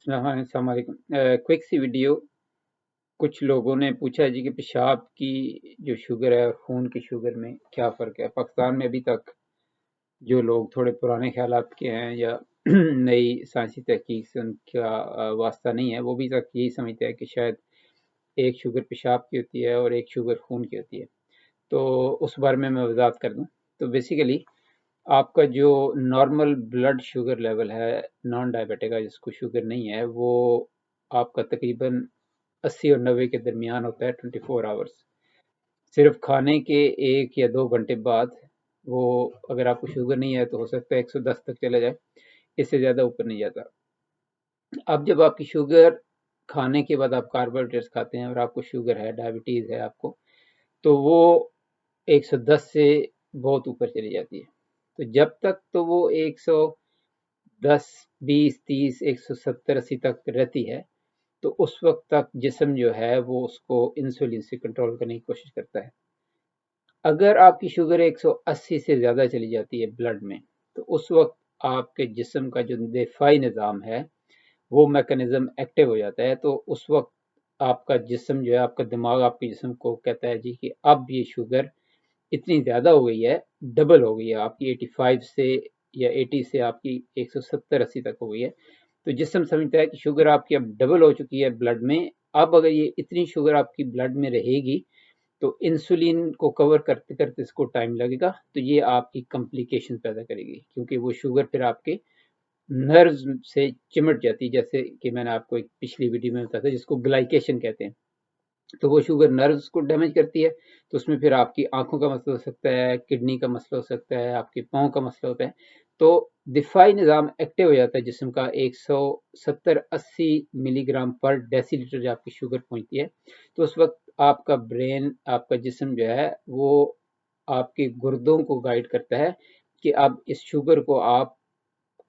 हाँ, अस्सलाम वालेकुम। क्विक सी वीडियो। कुछ लोगों ने पूछा जी कि पेशाब की जो शुगर है और खून की शुगर में क्या फ़र्क है। पाकिस्तान में अभी तक जो लोग थोड़े पुराने ख्यालात के हैं या नई साइंसी तहकीक से उनका वास्ता नहीं है, वो भी तक यही समझते हैं कि शायद एक शुगर पेशाब की होती है और एक शुगर खून की होती है। तो उस बारे में मैं वजाहत कर दूं। तो बेसिकली आपका जो नॉर्मल ब्लड शुगर लेवल है, नॉन डायबिटिक का जिसको शुगर नहीं है, वो आपका तकरीबन 80 और 90 के दरमियान होता है 24 आवर्स। सिर्फ खाने के 1 या 2 घंटे बाद वो, अगर आपको शुगर नहीं है तो हो सकता है 110 तक चले जाए, इससे ज़्यादा ऊपर नहीं जाता। अब जब आपकी शुगर, खाने के बाद आप कार्बोहाइड्रेट्स खाते हैं और आपको शुगर है, डायबिटीज़ है आपको, तो वो 110 से बहुत ऊपर चली जाती है। तो जब तक तो वो 110, 20, 30, 170, 80 तक रहती है, तो उस वक्त तक जिस्म जो है वो उसको इंसुलिन से कंट्रोल करने की कोशिश करता है। अगर आपकी शुगर 180 से ज़्यादा चली जाती है ब्लड में, तो उस वक्त आपके जिस्म का जो दिफाई निज़ाम है वो मैकेनिज्म एक्टिव हो जाता है। तो उस वक्त आपका जिस्म जो है, आपका दिमाग आपके जिस्म को कहता है जी कि अब ये शुगर इतनी ज़्यादा हो गई है, डबल हो गई है आपकी, 85 से या 80 से आपकी 170-80 तक हो गई है। तो जिस्म समझता है कि शुगर आपकी अब डबल हो चुकी है ब्लड में। अब अगर ये इतनी शुगर आपकी ब्लड में रहेगी तो इंसुलिन को कवर करते करते इसको टाइम लगेगा, तो ये आपकी कॉम्प्लिकेशन पैदा करेगी, क्योंकि वो शुगर फिर आपके नर्व्स से चिमट जाती है, जैसे कि मैंने आपको एक पिछली वीडियो में बताया था, जिसको ग्लाइकेशन कहते हैं। तो वो शुगर नर्व्स को डैमेज करती है, तो उसमें फिर आपकी आंखों का मसला हो सकता है, किडनी का मसला हो सकता है, आपके पाँव का मसला होता है। तो दिफाई निज़ाम एक्टिव हो जाता है जिस्म का। 170-80 मिलीग्राम पर डेसीलीटर जब आपकी शुगर पहुंचती है, तो उस वक्त आपका ब्रेन, आपका जिस्म जो है वो आपके गुर्दों को गाइड करता है कि अब इस शुगर को आप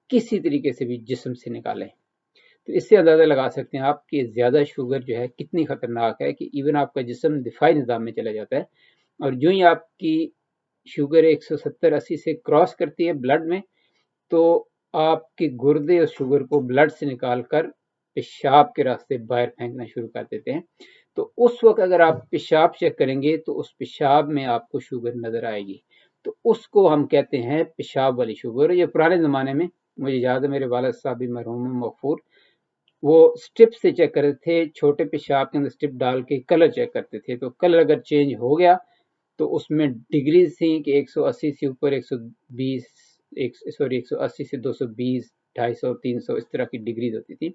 किसी तरीके से भी जिस्म से निकालें। तो इससे अंदाज़ा लगा सकते हैं आप कि ज़्यादा शुगर जो है कितनी ख़तरनाक है, कि इवन आपका जिस्म दिफाई निज़ाम में चला जाता है। और जो ही आपकी शुगर 170-80 से क्रॉस करती है ब्लड में, तो आपके गुर्दे उस शुगर को ब्लड से निकाल कर पेशाब के रास्ते बाहर फेंकना शुरू कर देते हैं। तो उस वक्त अगर आप पेशाब चेक करेंगे तो उस पेशाब में आपको शुगर नज़र आएगी। तो उसको हम कहते हैं पेशाब वाली शुगर। ये पुराने ज़माने में, मुझे याद है, मेरे वालिद साहब भी मरहूम मगफूर, वो स्ट्रिप से चेक करते थे, छोटे पेशाब के अंदर स्ट्रिप डाल के कलर चेक करते थे। तो कलर अगर चेंज हो गया तो उसमें डिग्रीज थी कि 180 से ऊपर 120, सॉरी 180 से 220, 250, 300, इस तरह की डिग्रीज होती थी।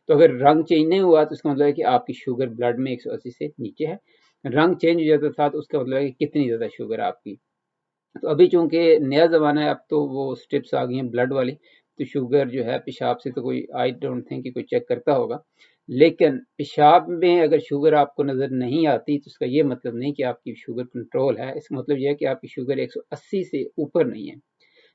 तो अगर रंग चेंज नहीं हुआ तो इसका मतलब है कि आपकी शुगर ब्लड में 180 से नीचे है। रंग चेंज हो जाता था तो उसका मतलब है कि कितनी ज़्यादा शुगर है आपकी। तो अभी चूंकि नया ज़माना है, अब तो वो स्ट्रिप्स आ गई हैं ब्लड वाली, तो शुगर जो है पेशाब से तो कोई, आई डोंट थिंक कि कोई चेक करता होगा। लेकिन पेशाब में अगर शुगर आपको नज़र नहीं आती तो इसका ये मतलब नहीं कि आपकी शुगर कंट्रोल है। इसका मतलब यह है कि आपकी शुगर 180 से ऊपर नहीं है।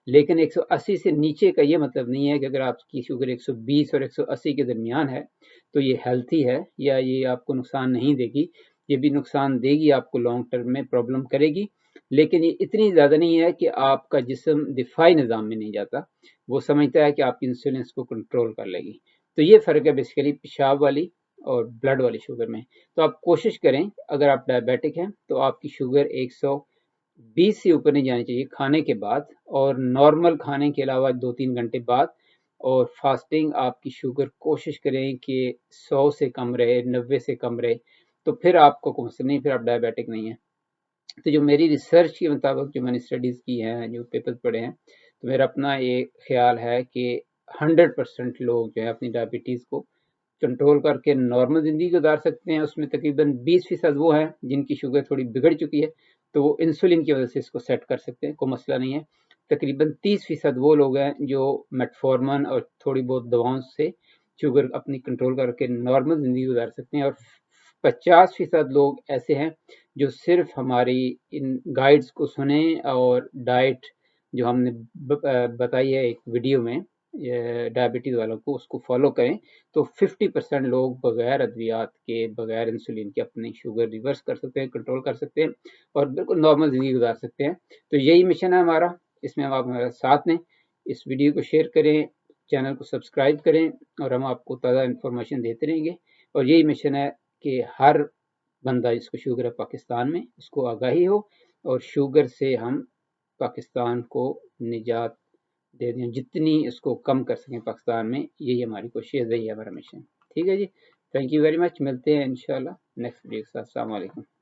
लेकिन 180 से नीचे का ये मतलब नहीं है कि अगर आपकी शुगर 120 और 180 के दरमियान है तो ये हेल्थी है या ये आपको नुकसान नहीं देगी। ये भी नुकसान देगी, आपको लॉन्ग टर्म में प्रॉब्लम करेगी। लेकिन ये इतनी ज़्यादा नहीं है कि आपका जिस्म दिफाई निज़ाम में नहीं जाता, वो समझता है कि आपकी इंसुलिन को कंट्रोल कर लेगी। तो ये फ़र्क है बेसिकली पेशाब वाली और ब्लड वाली शुगर में। तो आप कोशिश करें, अगर आप डायबिटिक हैं तो आपकी शुगर 120 से ऊपर नहीं जानी चाहिए खाने के बाद, और नॉर्मल खाने के अलावा 2-3 घंटे बाद। और फास्टिंग आपकी शुगर कोशिश करें कि 100 से कम रहे, 90 से कम रहे, तो फिर आपको कोई मसला नहीं, फिर आप डायबिटिक नहीं है। तो जो मेरी रिसर्च के मुताबिक, जो मैंने स्टडीज़ की हैं, जो पेपर्स पढ़े हैं, तो मेरा अपना ये ख्याल है कि 100% लोग जो है अपनी डायबिटीज़ को कंट्रोल करके नॉर्मल ज़िंदगी गुजार सकते हैं। उसमें तकरीबन 20% वो हैं जिनकी शुगर थोड़ी बिगड़ चुकी है, तो वो इंसुलिन की वजह से इसको सेट कर सकते हैं, कोई मसला नहीं है। तकरीबन 30% वो लोग हैं जो मेटफॉर्मन और थोड़ी बहुत दवाओं से शुगर अपनी कंट्रोल करके नॉर्मल ज़िंदगी गुजार सकते हैं। और 50% लोग ऐसे हैं जो सिर्फ हमारी इन गाइड्स को सुने और डाइट जो हमने बताई है एक वीडियो में डायबिटीज़ वालों को, उसको फॉलो करें। तो 50% लोग बगैर अद्वियात के, बगैर इंसुलिन के अपनी शुगर रिवर्स कर सकते हैं, कंट्रोल कर सकते हैं और बिल्कुल नॉर्मल ज़िंदगी गुजार सकते हैं। तो यही मिशन है हमारा, इसमें आप हमारा साथ दें, इस वीडियो को शेयर करें, چینل کو سبسکرائب کریں اور ہم آپ کو تازہ انفارمیشن دیتے رہیں گے، اور یہی مشن ہے کہ ہر بندہ جس کو شوگر ہے پاکستان میں اس کو آگاہی ہو اور شوگر سے ہم پاکستان کو نجات دے دیں، جتنی اس کو کم کر سکیں پاکستان میں، یہی ہماری کوشش ہے، یہی ہمارا مشن۔ ٹھیک ہے جی، تھینک یو ویری مچ، ملتے ہیں انشاءاللہ نیکسٹ ویڈیو کے ساتھ۔ السلام علیکم۔